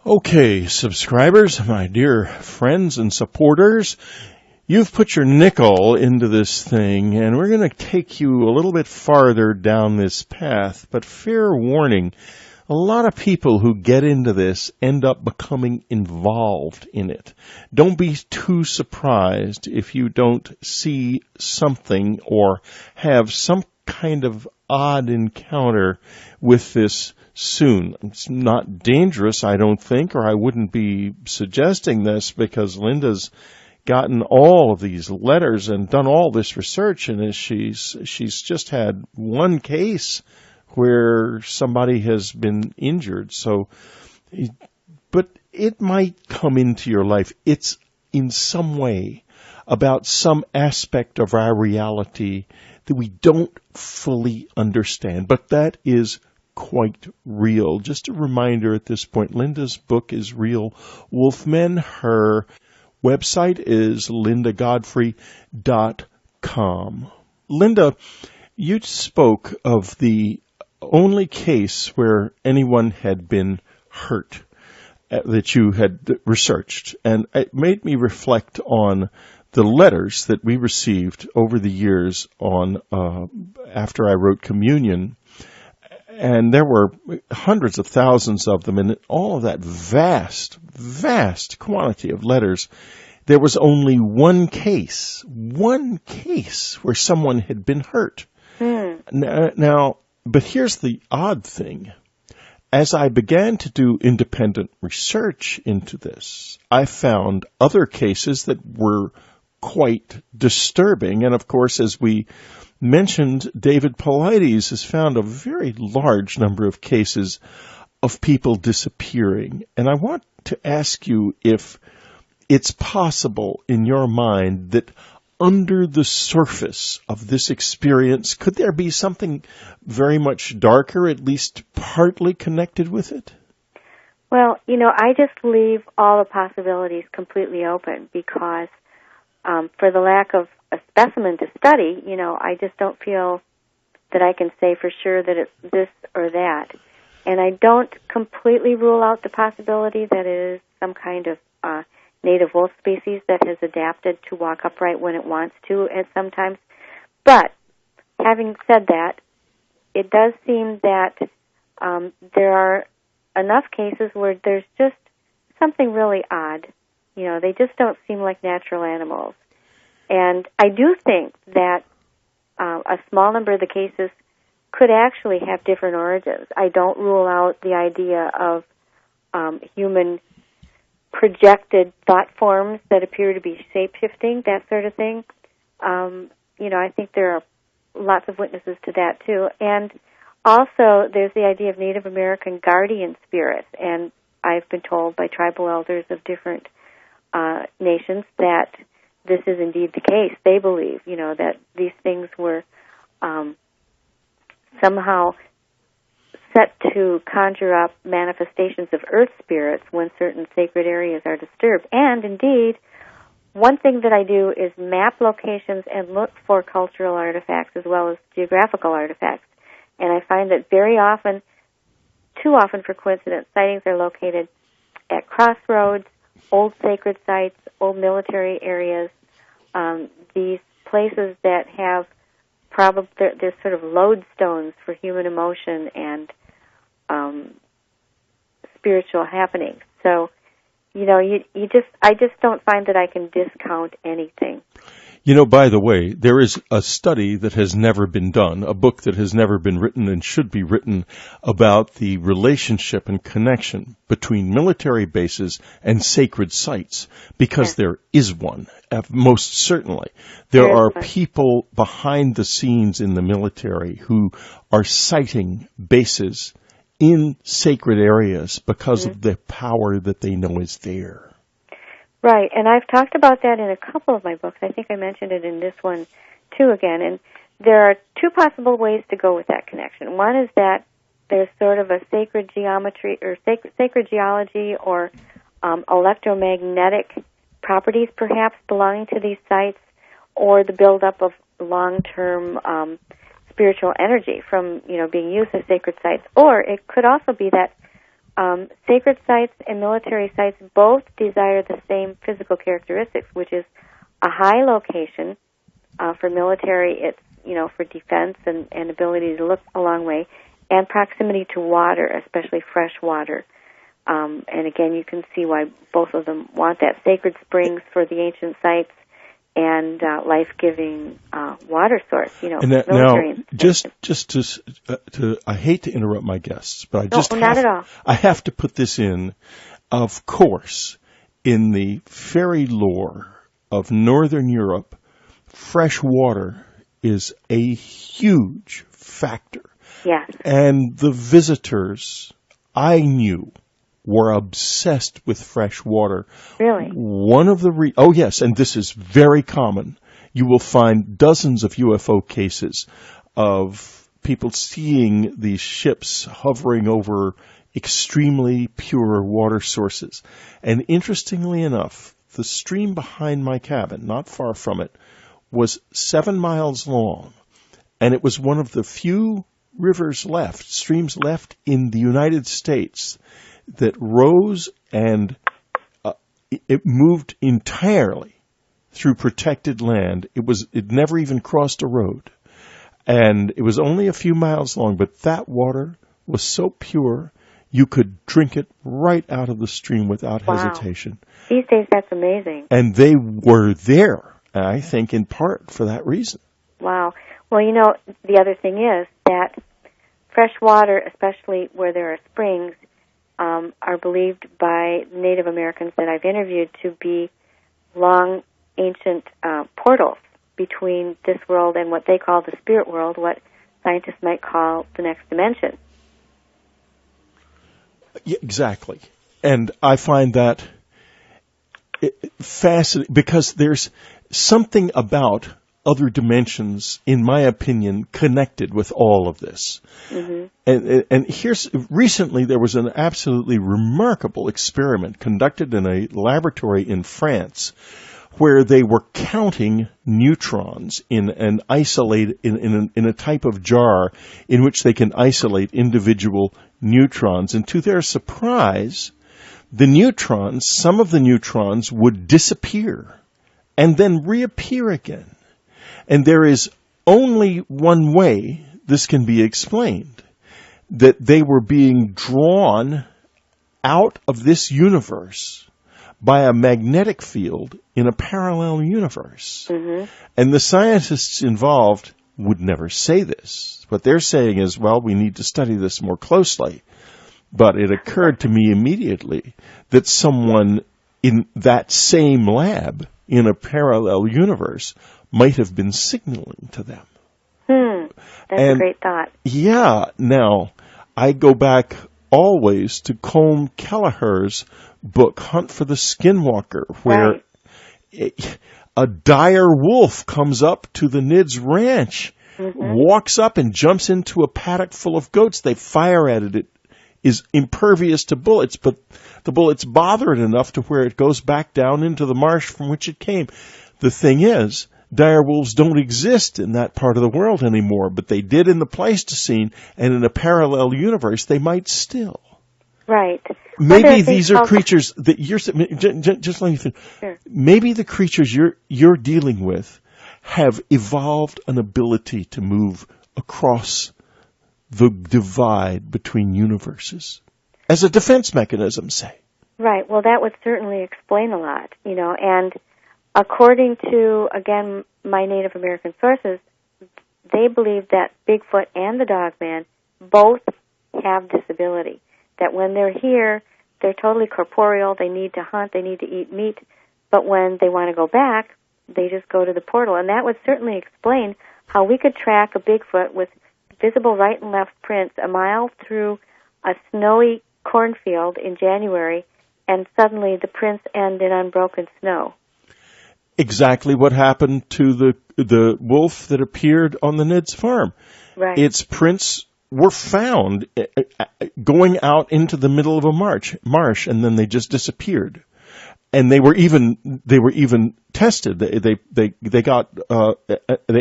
Okay, subscribers, my dear friends and supporters, you've put your nickel into this thing, and we're going to take you a little bit farther down this path. But fair warning, a lot of people who get into this end up becoming involved in it. Don't be too surprised if you don't see something or have some kind of odd encounter with this soon. It's not dangerous, I don't think, or I wouldn't be suggesting this, because Linda's gotten all of these letters and done all this research, and she's just had one case where somebody has been injured. But it might come into your life. It's in some way about some aspect of our reality that we don't fully understand, but that is quite real. Just a reminder at this point, Linda's book is Real Wolfmen. Her website is lindagodfrey.com. Linda, you spoke of the only case where anyone had been hurt that you had researched, and it made me reflect on the letters that we received over the years on after I wrote Communion. And there were hundreds of thousands of them, and all of that vast quantity of letters, there was only one case where someone had been hurt. Now, but here's the odd thing. As I began to do independent research into this, I found other cases that were quite disturbing. And of course, as we mentioned, David Paulides has found a very large number of cases of people disappearing. And I want to ask you if it's possible in your mind that under the surface of this experience, could there be something very much darker, at least partly connected with it? Well, I just leave all the possibilities completely open, because for the lack of a specimen to study, I just don't feel that I can say for sure that it's this or that. And I don't completely rule out the possibility that it is some kind of native wolf species that has adapted to walk upright when it wants to at some times. But having said that, it does seem that there are enough cases where there's just something really odd. They just don't seem like natural animals. And I do think that a small number of the cases could actually have different origins. I don't rule out the idea of human projected thought forms that appear to be shape-shifting, that sort of thing. I think there are lots of witnesses to that, too. And also, there's the idea of Native American guardian spirits. And I've been told by tribal elders of different nations that this is indeed the case. They believe, that these things were somehow set to conjure up manifestations of earth spirits when certain sacred areas are disturbed. And indeed, one thing that I do is map locations and look for cultural artifacts as well as geographical artifacts. And I find that very often, too often for coincidence, sightings are located at crossroads, old sacred sites, old military areas, these places that have they're sort of lodestones for human emotion and spiritual happenings. So, I just don't find that I can discount anything. By the way, there is a study that has never been done, a book that has never been written and should be written, about the relationship and connection between military bases and sacred sites, because there is one, most certainly. There are people behind the scenes in the military who are siting bases in sacred areas because of the power that they know is there. Right, and I've talked about that in a couple of my books. I think I mentioned it in this one, too, again. And there are two possible ways to go with that connection. One is that there's sort of a sacred geometry or sacred geology or electromagnetic properties, perhaps, belonging to these sites, or the buildup of long-term spiritual energy from, being used as sacred sites. Or it could also be that sacred sites and military sites both desire the same physical characteristics, which is a high location. For military, it's, for defense and ability to look a long way, and proximity to water, especially fresh water. And again, you can see why both of them want that. Sacred springs for the ancient sites and life-giving water source, And that, now, just to, I hate to interrupt my guests, but I just not at all. I have to put this in. Of course, in the fairy lore of Northern Europe, fresh water is a huge factor. Yes. And the visitors I knew were obsessed with fresh water. Really? One of the oh yes, and this is very common. You will find dozens of UFO cases of people seeing these ships hovering over extremely pure water sources. And interestingly enough, the stream behind my cabin, not far from it, was 7 miles long, and it was one of the few streams left in the United States that rose and it moved entirely through protected land. It never even crossed a road, and it was only a few miles long, but that water was so pure you could drink it right out of the stream without hesitation. These days, that's amazing. And they were there, I think, in part for that reason. Wow. Well, the other thing is that fresh water, especially where there are springs, are believed by Native Americans that I've interviewed to be long, ancient portals between this world and what they call the spirit world, what scientists might call the next dimension. Yeah, exactly. And I find that fascinating because there's something about other dimensions, in my opinion, connected with all of this. Mm-hmm. And recently there was an absolutely remarkable experiment conducted in a laboratory in France where they were counting neutrons in a type of jar in which they can isolate individual neutrons. And to their surprise, some of the neutrons would disappear and then reappear again. And there is only one way this can be explained, that they were being drawn out of this universe by a magnetic field in a parallel universe. Mm-hmm. And the scientists involved would never say this. What they're saying is, well, we need to study this more closely. But it occurred to me immediately that someone in that same lab in a parallel universe might have been signaling to them. That's a great thought. Yeah. Now, I go back always to Colm Kelleher's book, Hunt for the Skinwalker, where a dire wolf comes up to the Nids Ranch, walks up and jumps into a paddock full of goats. They fire at it. It is impervious to bullets, but the bullets bother it enough to where it goes back down into the marsh from which it came. The thing is, dire wolves don't exist in that part of the world anymore, but they did in the Pleistocene, and in a parallel universe, they might still. Right. Maybe these are creatures that you're just let me finish. Sure. Maybe the creatures you're dealing with have evolved an ability to move across the divide between universes as a defense mechanism, say. Right. Well, that would certainly explain a lot, and according to, again, my Native American sources, they believe that Bigfoot and the Dogman both have this ability, that when they're here, they're totally corporeal, they need to hunt, they need to eat meat, but when they want to go back, they just go to the portal. And that would certainly explain how we could track a Bigfoot with visible right and left prints a mile through a snowy cornfield in January, and suddenly the prints end in unbroken snow. Exactly what happened to the wolf that appeared on the Nids farm. Right. Its prints were found going out into the middle of a marsh, and then they just disappeared. And they were even tested. They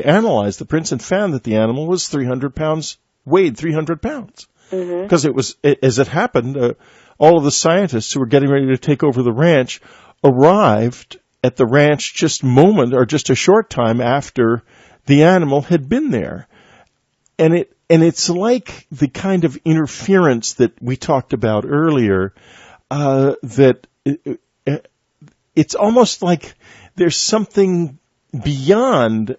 analyzed the prints and found that the animal was 300 pounds, weighed 300 pounds. Because it was, as it happened, all of the scientists who were getting ready to take over the ranch arrived at the ranch just a short time after the animal had been there. And it's like the kind of interference that we talked about earlier, that it's almost like there's something beyond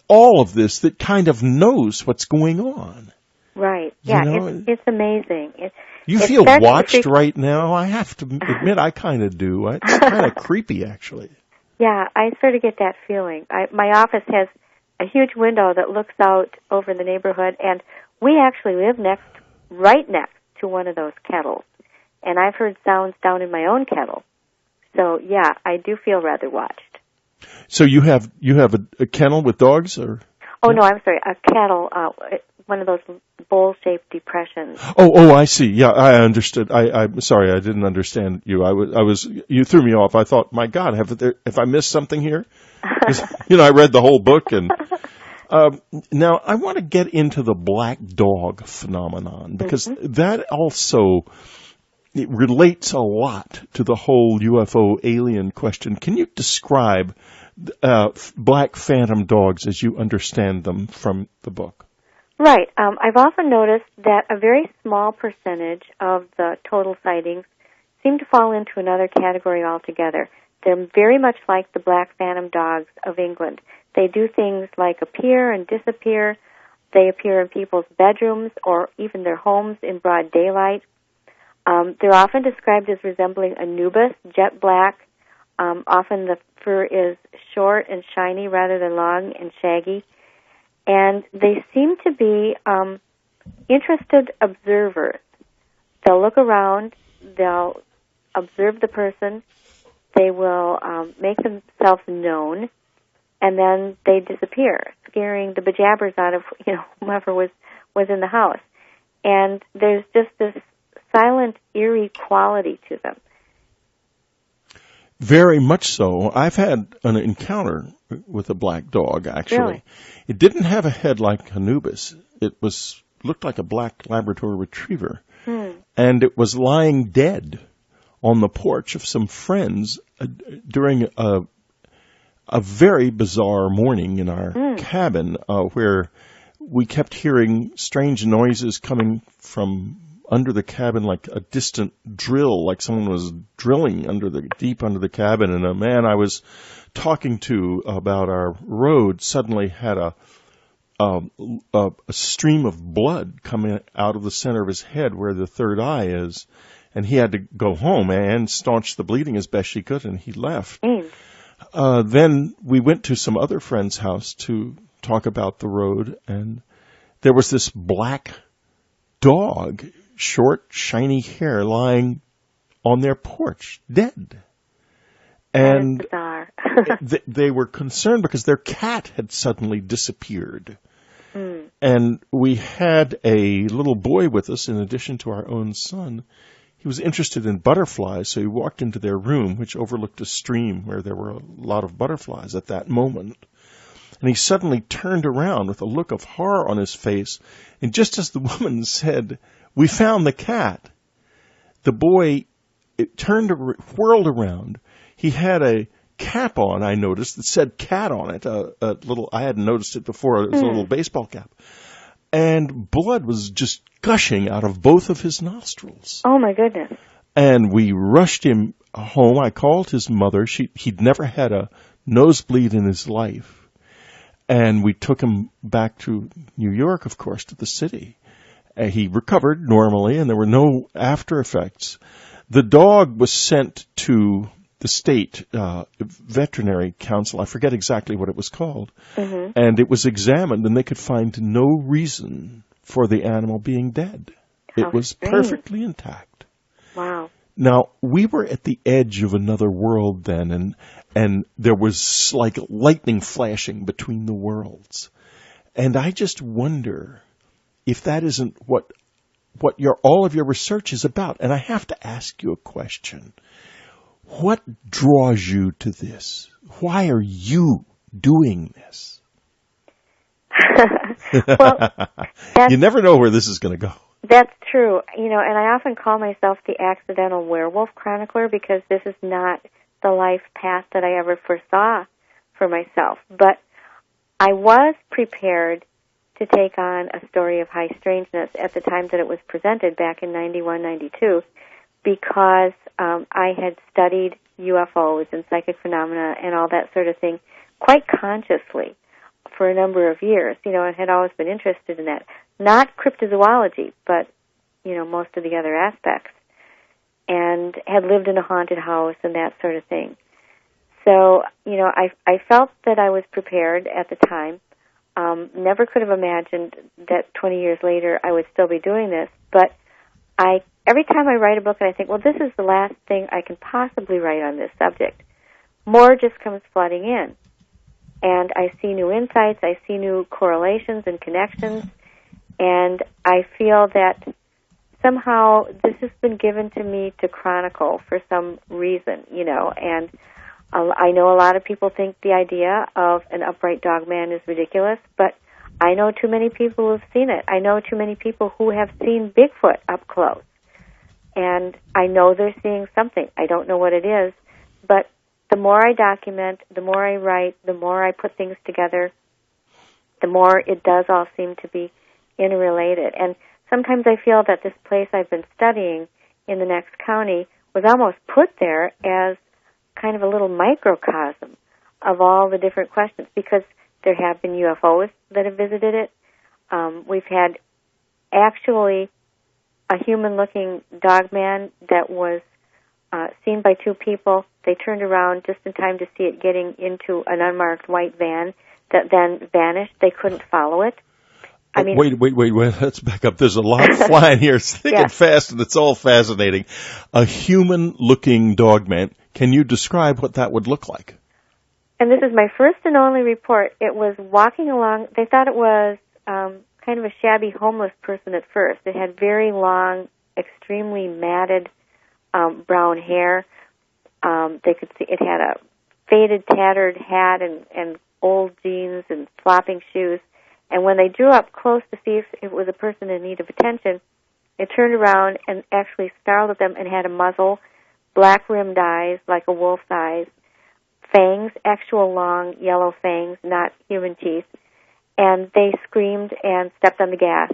all of this that kind of knows what's going on. Right. Yeah, you know? It's amazing. You feel watched right now? I have to admit, I kind of do. It's kind of creepy, actually. Yeah, I sort of get that feeling. My office has a huge window that looks out over the neighborhood, and we actually live right next to one of those kettles. And I've heard sounds down in my own kettle. So, yeah, I do feel rather watched. So you have a kennel with dogs, or? Oh, no, I'm sorry, a kettle, one of those bowl-shaped depressions. Oh, I see. Yeah, I understood. I'm sorry, I didn't understand you. You threw me off. I thought, my God, have I missed something here? I read the whole book, and now I want to get into the black dog phenomenon, because that also it relates a lot to the whole UFO alien question. Can you describe black phantom dogs as you understand them from the book? Right. I've often noticed that a very small percentage of the total sightings seem to fall into another category altogether. They're very much like the black phantom dogs of England. They do things like appear and disappear. They appear in people's bedrooms or even their homes in broad daylight. They're often described as resembling Anubis, jet black. Often the fur is short and shiny rather than long and shaggy. And they seem to be interested observers. They'll look around, they'll observe the person, they will make themselves known, and then they disappear, scaring the bejabbers out of whomever was in the house. And there's just this silent, eerie quality to them. Very much so. I've had an encounter with a black dog, actually. Really? It didn't have a head like Anubis. It looked like a black Labrador retriever. And it was lying dead on the porch of some friends during a very bizarre morning in our cabin, where we kept hearing strange noises coming from under the cabin, like a distant drill, like someone was drilling deep under the cabin. And a man I was talking to about our road suddenly had a stream of blood coming out of the center of his head where the third eye is. And he had to go home and staunch the bleeding as best he could, and he left. Then we went to some other friend's house to talk about the road, and there was this black dog, short, shiny hair, lying on their porch, dead. And bizarre. they were concerned because their cat had suddenly disappeared. And we had a little boy with us in addition to our own son. He was interested in butterflies, so he walked into their room, which overlooked a stream where there were a lot of butterflies at that moment. And he suddenly turned around with a look of horror on his face. And just as the woman said, "We found the cat," the boy whirled around. He had a cap on, I noticed, that said cat on it. I hadn't noticed it before. It was a little baseball cap. And blood was just gushing out of both of his nostrils. Oh, my goodness. And we rushed him home. I called his mother. He'd never had a nosebleed in his life. And we took him back to New York, of course, to the city. He recovered normally, and there were no after effects. The dog was sent to the state veterinary council. I forget exactly what it was called. And it was examined, and they could find no reason for the animal being dead. It was perfectly intact. Wow. Now, we were at the edge of another world then, and there was like lightning flashing between the worlds. And I just wonder if that isn't what all of your research is about. And I have to ask you a question. What draws you to this? Why are you doing this? Well, you never know where this is going to go. That's true. And I often call myself the accidental werewolf chronicler because this is not the life path that I ever foresaw for myself. But I was prepared to take on a story of high strangeness at the time that it was presented back in 91, 92, because I had studied UFOs and psychic phenomena and all that sort of thing quite consciously for a number of years, and had always been interested in that. Not cryptozoology, but, most of the other aspects, and had lived in a haunted house and that sort of thing. So, I felt that I was prepared at the time. Never could have imagined that 20 years later I would still be doing this, but every time I write a book and I think, well, this is the last thing I can possibly write on this subject, more just comes flooding in. And I see new insights, I see new correlations and connections, and I feel that somehow this has been given to me to chronicle for some reason, and I know a lot of people think the idea of an upright dog man is ridiculous, but I know too many people who have seen it. I know too many people who have seen Bigfoot up close, and I know they're seeing something. I don't know what it is, but the more I document, the more I write, the more I put things together, the more it does all seem to be interrelated. And sometimes I feel that this place I've been studying in the next county was almost put there as kind of a little microcosm of all the different questions, because there have been UFOs that have visited it. We've had actually a human-looking dog man that was seen by two people. They turned around just in time to see it getting into an unmarked white van that then vanished. They couldn't follow it. I mean, wait. Let's back up. There's a lot flying here. It's thick and fast, and it's all fascinating. A human-looking dog man. Can you describe what that would look like? And this is my first and only report. It was walking along. They thought it was kind of a shabby homeless person at first. It had very long, extremely matted brown hair. They could see it had a faded, tattered hat and old jeans and flopping shoes. And when they drew up close to see if it was a person in need of attention, it turned around and actually snarled at them and had a muzzle, black-rimmed eyes like a wolf's eyes, fangs, actual long yellow fangs, not human teeth. And they screamed and stepped on the gas.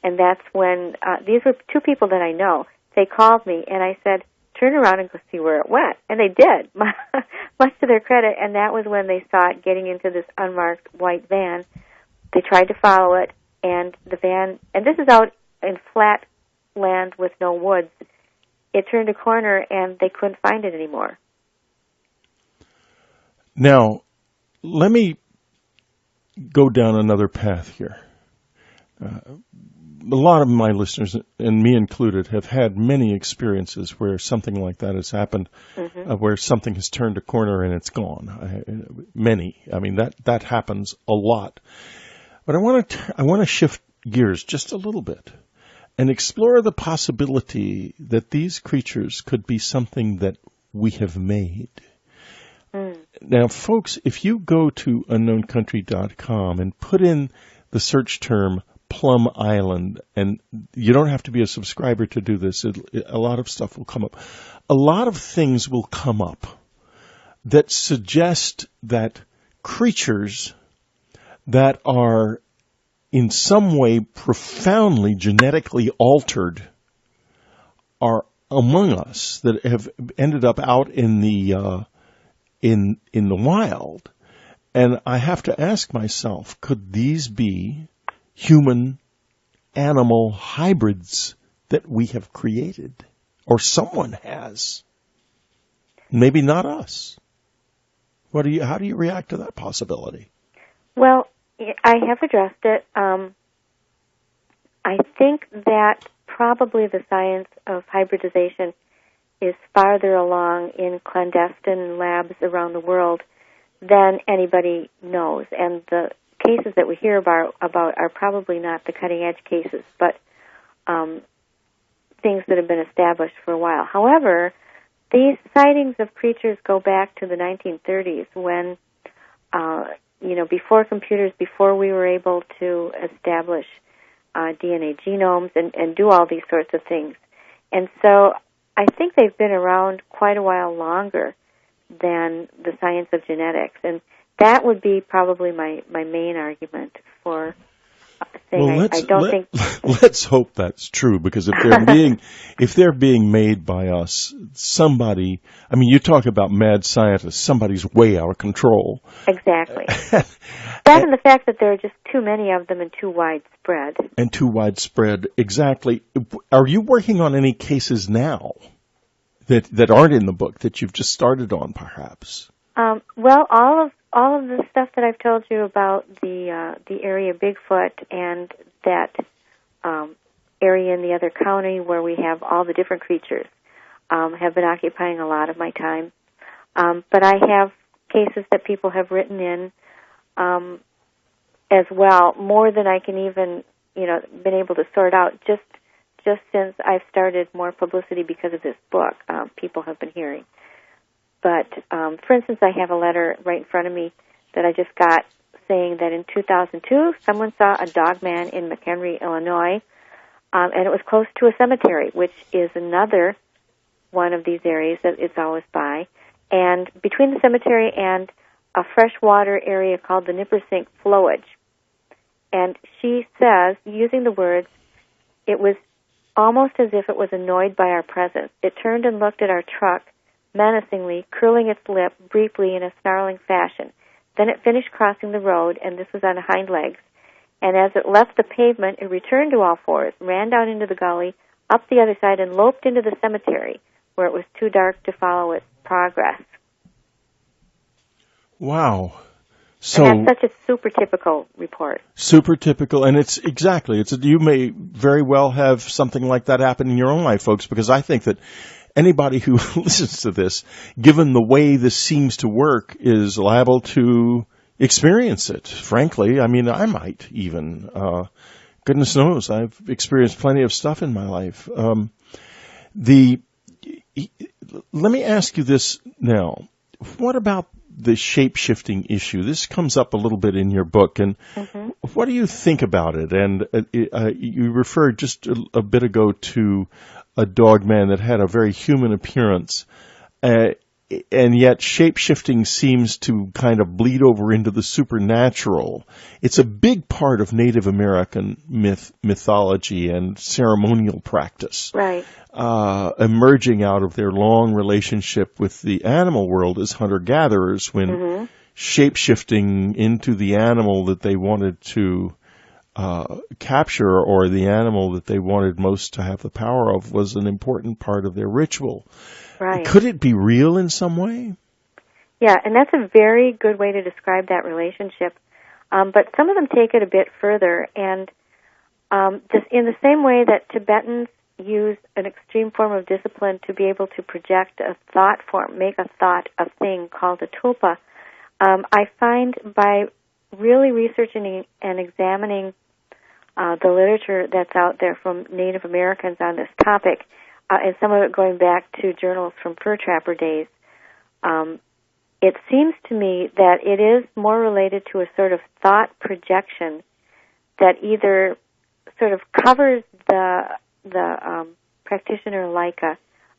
And that's when, these were two people that I know. They called me, and I said, turn around and go see where it went. And they did, much to their credit. And that was when they saw it getting into this unmarked white van. They tried to follow it, and the van, and this is out in flat land with no woods, it turned a corner, and they couldn't find it anymore. Now, let me go down another path here. A lot of my listeners, and me included, have had many experiences where something like that has happened, where something has turned a corner and it's gone. Many. I mean, that happens a lot. But I want to shift gears just a little bit and explore the possibility that these creatures could be something that we have made. Now, folks, if you go to unknowncountry.com and put in the search term Plum Island, and you don't have to be a subscriber to do this, a lot of stuff will come up. A lot of things will come up that suggest that creatures that are in some way profoundly genetically altered are among us, that have ended up out in the wild. And I have to ask myself, could these be human-animal hybrids that we have created, or someone has? Maybe not us. How do you react to that possibility? Well, I have addressed it. I think that probably the science of hybridization is farther along in clandestine labs around the world than anybody knows. And the cases that we hear about are probably not the cutting-edge cases, but things that have been established for a while. However, these sightings of creatures go back to the 1930s when, before computers, before we were able to establish DNA genomes and do all these sorts of things. And so I think they've been around quite a while longer than the science of genetics. And that would be probably my main argument for saying I don't think. Let's hope that's true, because if they're being made by us, somebody. I mean, you talk about mad scientists. Somebody's way out of control. Exactly. That and the fact that there are just too many of them and too widespread. Exactly. Are you working on any cases now that aren't in the book that you've just started on, perhaps? Well, all of the stuff that I've told you about the area Bigfoot and that area in the other county where we have all the different creatures have been occupying a lot of my time. But I have cases that people have written in as well, more than I can even been able to sort out. Just since I've started more publicity because of this book, people have been hearing. But, for instance, I have a letter right in front of me that I just got saying that in 2002, someone saw a dog man in McHenry, Illinois, and it was close to a cemetery, which is another one of these areas that it's always by. And between the cemetery and a freshwater area called the Nippersink Flowage. And she says, using the words, it was almost as if it was annoyed by our presence. It turned and looked at our truck menacingly, curling its lip briefly in a snarling fashion. Then it finished crossing the road, and this was on hind legs. And as it left the pavement, it returned to all fours, ran down into the gully, up the other side, and loped into the cemetery, where it was too dark to follow its progress. Wow. So and that's such a super typical report. Super typical, and it's exactly. You may very well have something like that happen in your own life, folks, because I think that anybody who listens to this, given the way this seems to work, is liable to experience it, frankly. I mean, I might even. Goodness knows, I've experienced plenty of stuff in my life. Let me ask you this now. What about the shape-shifting issue? This comes up a little bit in your book, and what do you think about it? And you referred just a bit ago to a dog man that had a very human appearance, and yet shape-shifting seems to kind of bleed over into the supernatural. It's a big part of Native American mythology and ceremonial practice. Right. Emerging out of their long relationship with the animal world as hunter-gatherers, when shape-shifting into the animal that they wanted to capture, or the animal that they wanted most to have the power of, was an important part of their ritual. Right. Could it be real in some way? Yeah, and that's a very good way to describe that relationship. But some of them take it a bit further, and just in the same way that Tibetans use an extreme form of discipline to be able to project a thought form, make a thought a thing called a tulpa, I find by really researching and examining the literature that's out there from Native Americans on this topic, and some of it going back to journals from fur trapper days, it seems to me that it is more related to a sort of thought projection that either sort of covers the practitioner like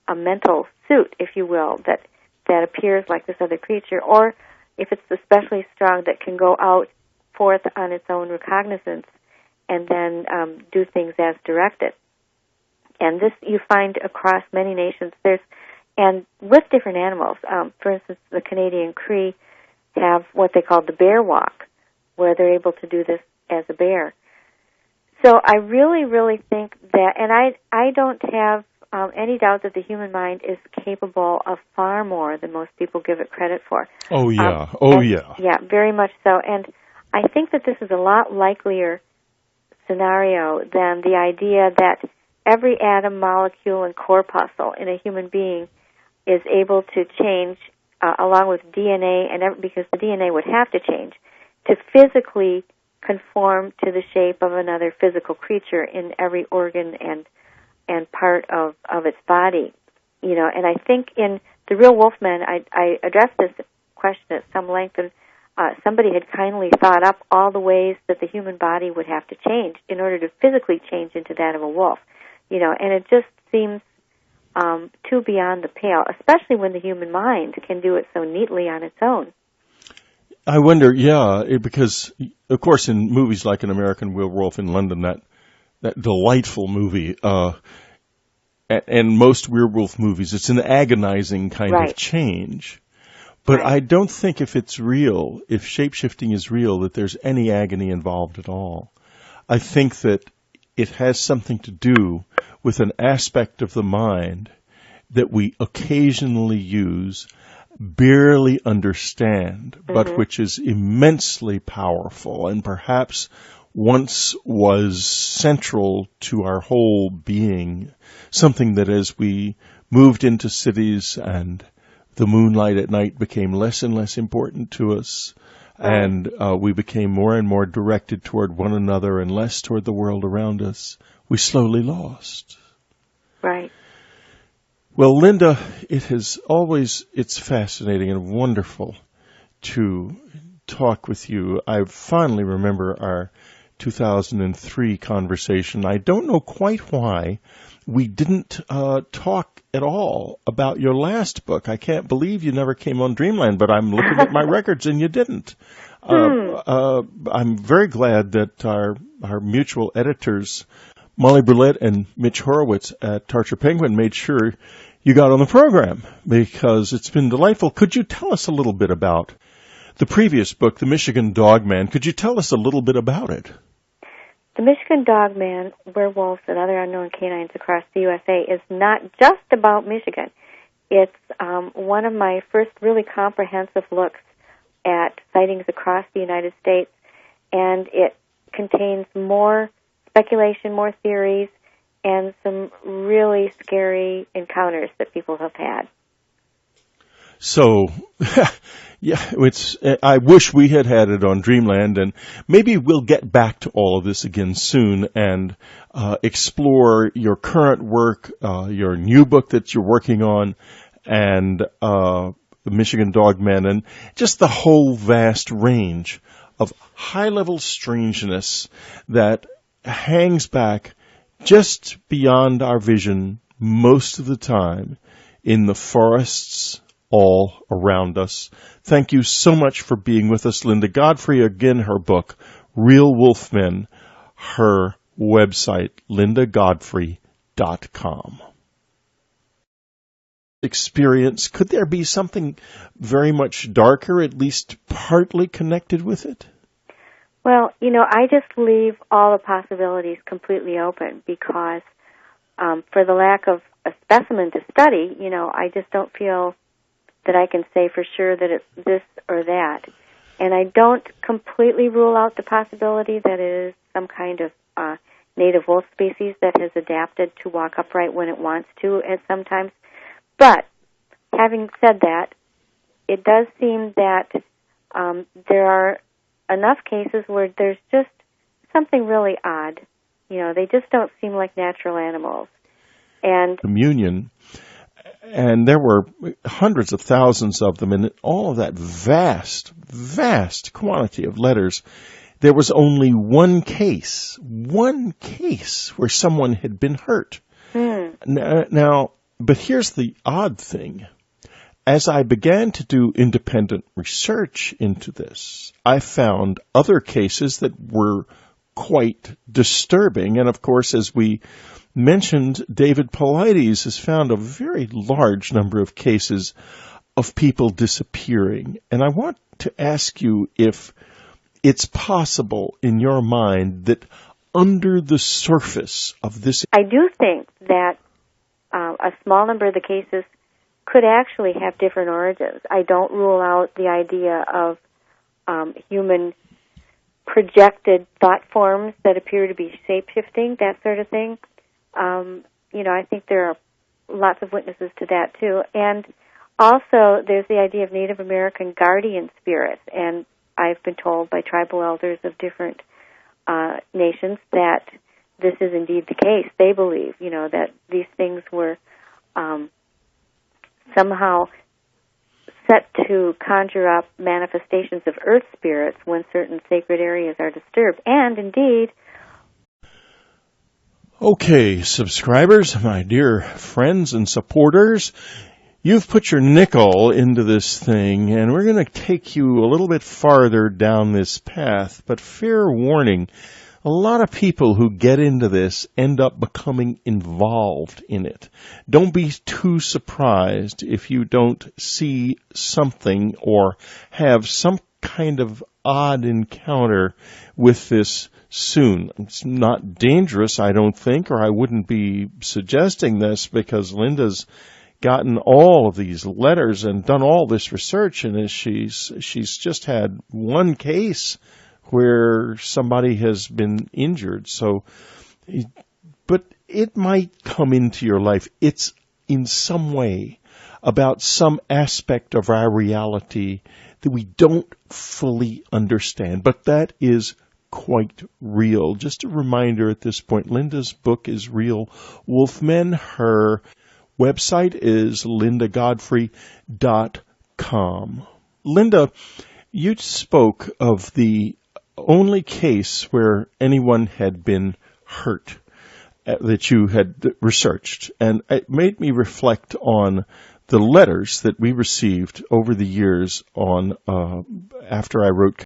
a mental suit, if you will, that appears like this other creature, or if it's especially strong, that can go out forth on its own recognizance and then do things as directed. And this you find across many nations. And with different animals. For instance, the Canadian Cree have what they call the bear walk, where they're able to do this as a bear. So I really, really think that, and I don't have any doubt that the human mind is capable of far more than most people give it credit for. Oh, yeah. Yeah, very much so. And I think that this is a lot likelier scenario than the idea that every atom, molecule, and corpuscle in a human being is able to change, along with DNA, and because the DNA would have to change, to physically conform to the shape of another physical creature in every organ and part of its body. And I think in The Real Wolfman, I addressed this question at some length, and somebody had kindly thought up all the ways that the human body would have to change in order to physically change into that of a wolf. And it just seems too beyond the pale, especially when the human mind can do it so neatly on its own. I wonder, because, of course, in movies like An American Werewolf in London, that delightful movie, and most werewolf movies, it's an agonizing kind of change. But I don't think if it's real, if shape-shifting is real, that there's any agony involved at all. I think that it has something to do with an aspect of the mind that we occasionally use, barely understand, but which is immensely powerful and perhaps once was central to our whole being, something that as we moved into cities and the moonlight at night became less and less important to us, and we became more and more directed toward one another and less toward the world around us, we slowly lost. Right. Well, Linda, it's fascinating and wonderful to talk with you. I fondly remember our 2003 conversation. I don't know quite why we didn't talk at all about your last book. I can't believe you never came on Dreamland, but I'm looking at my records and you didn't. I'm very glad that our mutual editors, Molly Brulette and Mitch Horowitz at Tarcher Penguin, made sure you got on the program because it's been delightful. Could you tell us a little bit about the previous book, The Michigan Dogman? Could you tell us a little bit about it? The Michigan Dogman, Werewolves, and Other Unknown Canines Across the USA is not just about Michigan. It's one of my first really comprehensive looks at sightings across the United States, and it contains more speculation, more theories, and some really scary encounters that people have had. So, I wish we had it on Dreamland, and maybe we'll get back to all of this again soon and explore your current work, your new book that you're working on, and the Michigan Dogman, and just the whole vast range of high-level strangeness that hangs back just beyond our vision most of the time in the forests all around us. Thank you so much for being with us, Linda Godfrey. Again, her book, Real Wolfmen, her website, lindagodfrey.com. Experience, could there be something very much darker, at least partly connected with it? Well, I just leave all the possibilities completely open because for the lack of a specimen to study, I just don't feel that I can say for sure that it's this or that. And I don't completely rule out the possibility that it is some kind of native wolf species that has adapted to walk upright when it wants to at some times. But having said that, it does seem that there are enough cases where there's just something really odd. They just don't seem like natural animals. And communion. And there were hundreds of thousands of them, and all of that vast, vast quantity of letters. There was only one case where someone had been hurt. Now, but here's the odd thing. As I began to do independent research into this, I found other cases that were quite disturbing. And of course, as we mentioned, David Paulides has found a very large number of cases of people disappearing. And I want to ask you if it's possible in your mind that under the surface of this... I do think that a small number of the cases could actually have different origins. I don't rule out the idea of human projected thought forms that appear to be shape-shifting, that sort of thing. I think there are lots of witnesses to that, too. And also, there's the idea of Native American guardian spirits, and I've been told by tribal elders of different nations that this is indeed the case. They believe, that these things were somehow set to conjure up manifestations of earth spirits when certain sacred areas are disturbed. And indeed... Okay, subscribers, my dear friends and supporters, you've put your nickel into this thing, and we're going to take you a little bit farther down this path. But fair warning, a lot of people who get into this end up becoming involved in it. Don't be too surprised if you don't see something or have some kind of odd encounter with this soon. It's not dangerous, I don't think, or I wouldn't be suggesting this, because Linda's gotten all of these letters and done all this research, and she's just had one case where somebody has been injured. So, but it might come into your life. It's in some way about some aspect of our reality that we don't fully understand, but that is quite real. Just a reminder at this point, Linda's book is Real Wolfmen. Her website is lindagodfrey.com. Linda, you spoke of the only case where anyone had been hurt that you had researched, and it made me reflect on the letters that we received over the years on after I wrote